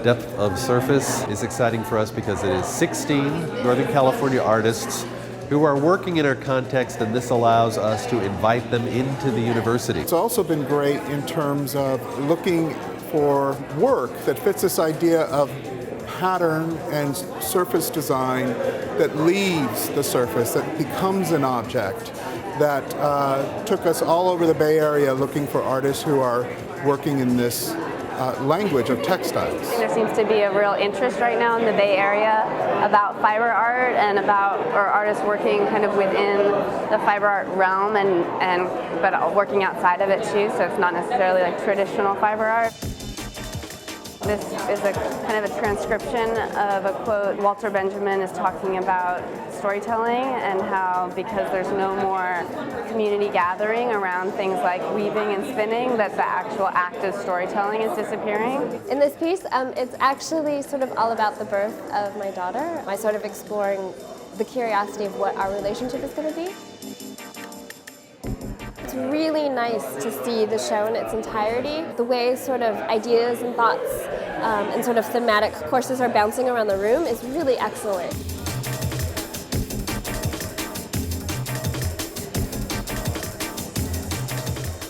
depth of surface is exciting for us because it is 16 Northern California artists who are working in our context, and this allows us to invite them into the university. It's also been great in terms of looking for work that fits this idea of pattern and surface design that leaves the surface, that becomes an object, that took us all over the Bay Area looking for artists who are working in this language of textiles. There seems to be a real interest right now in the Bay Area about fiber art and about artists working kind of within the fiber art realm but working outside of it too, so it's not necessarily like traditional fiber art. This is a kind of a transcription of a quote. Walter Benjamin is talking about storytelling and how because there's no more community gathering around things like weaving and spinning, that the actual act of storytelling is disappearing. In this piece, it's actually sort of all about the birth of my daughter. I sort of exploring the curiosity of what our relationship is going to be. It's really nice to see the show in its entirety. The way sort of ideas and thoughts and sort of thematic courses are bouncing around the room is really excellent.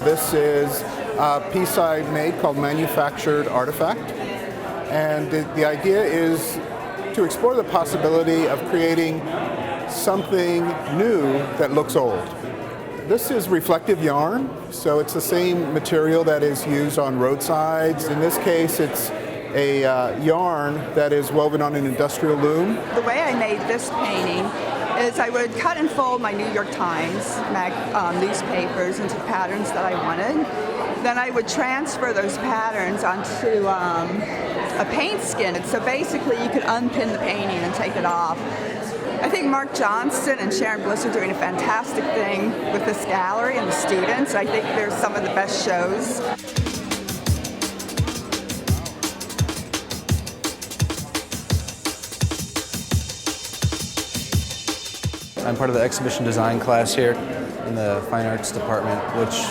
This is a piece I made called Manufactured Artifact, and the idea is to explore the possibility of creating something new that looks old. This is reflective yarn, so it's the same material that is used on roadsides. In this case, it's a yarn that is woven on an industrial loom. The way I made this painting is I would cut and fold my New York Times newspapers into patterns that I wanted. Then I would transfer those patterns onto a paint skin. So basically you could unpin the painting and take it off. I think Mark Johnston and Sharon Bliss are doing a fantastic thing with this gallery and the students. I think they're some of the best shows. I'm part of the exhibition design class here in the Fine Arts Department, which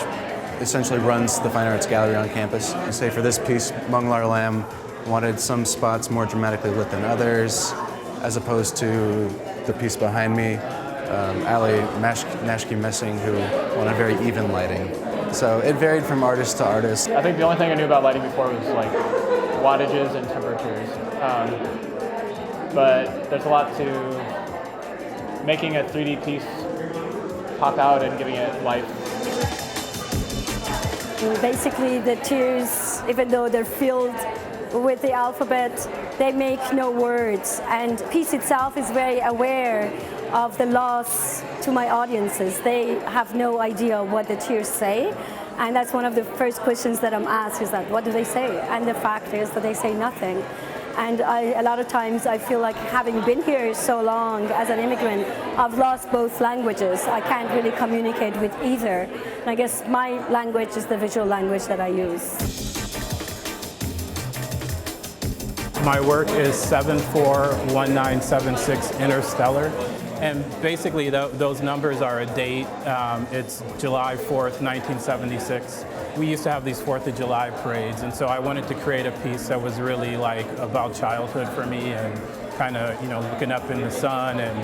essentially runs the Fine Arts Gallery on campus. I say for this piece, Munglar Lam wanted some spots more dramatically lit than others, as opposed to the piece behind me, Ali Naschke-Messing, who wanted very even lighting. So it varied from artist to artist. I think the only thing I knew about lighting before was like wattages and temperatures. But there's a lot to making a 3D piece pop out and giving it life. Basically the tears, even though they're filled with the alphabet, they make no words, and the piece itself is very aware of the loss to my audiences. They have no idea what the tears say, and that's one of the first questions that I'm asked is that, what do they say? And the fact is that they say nothing. And a lot of times I feel like, having been here so long as an immigrant, I've lost both languages. I can't really communicate with either. And I guess my language is the visual language that I use. My work is 741976 Interstellar, and basically those numbers are a date. It's July 4th, 1976. We used to have these 4th of July parades, and so I wanted to create a piece that was really like about childhood for me, and kind of, you know, looking up in the sun and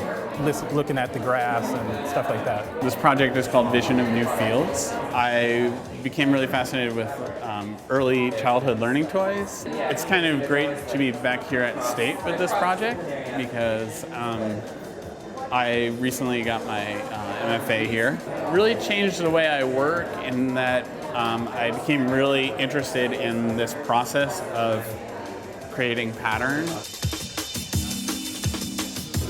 looking at the grass and stuff like that. This project is called Vision of New Fields. I became really fascinated with early childhood learning toys. It's kind of great to be back here at State with this project because I recently got my MFA here. It really changed the way I work in that I became really interested in this process of creating patterns.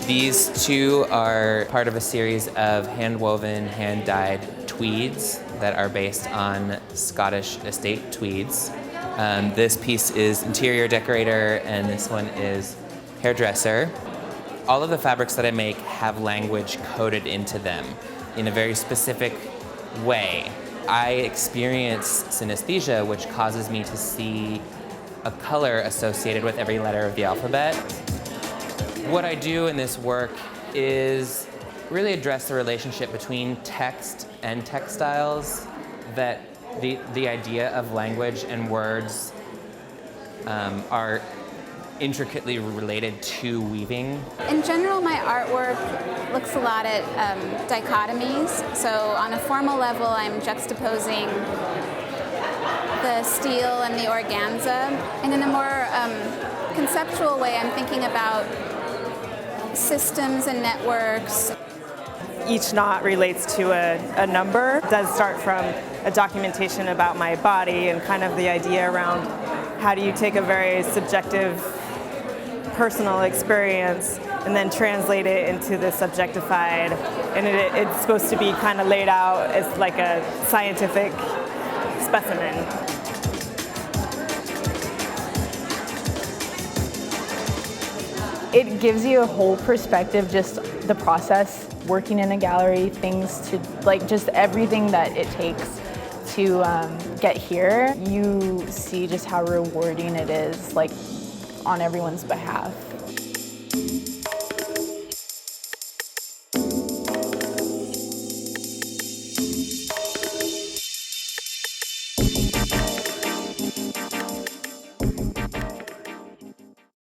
These two are part of a series of hand-woven, hand-dyed tweeds that are based on Scottish estate tweeds. This piece is interior decorator, and this one is hairdresser. All of the fabrics that I make have language coded into them in a very specific way. I experience synesthesia, which causes me to see a color associated with every letter of the alphabet. What I do in this work is really address the relationship between text and textiles, that the idea of language and words are intricately related to weaving. In general, my artwork looks a lot at dichotomies. So on a formal level, I'm juxtaposing the steel and the organza. And in a more conceptual way, I'm thinking about systems and networks. Each knot relates to a number. It does start from a documentation about my body and kind of the idea around how do you take a very subjective personal experience and then translate it into the subjectified, and it's supposed to be kind of laid out as like a scientific specimen. It gives you a whole perspective, just the process, working in a gallery, things to, like, just everything that it takes to get here. You see just how rewarding it is, like, on everyone's behalf.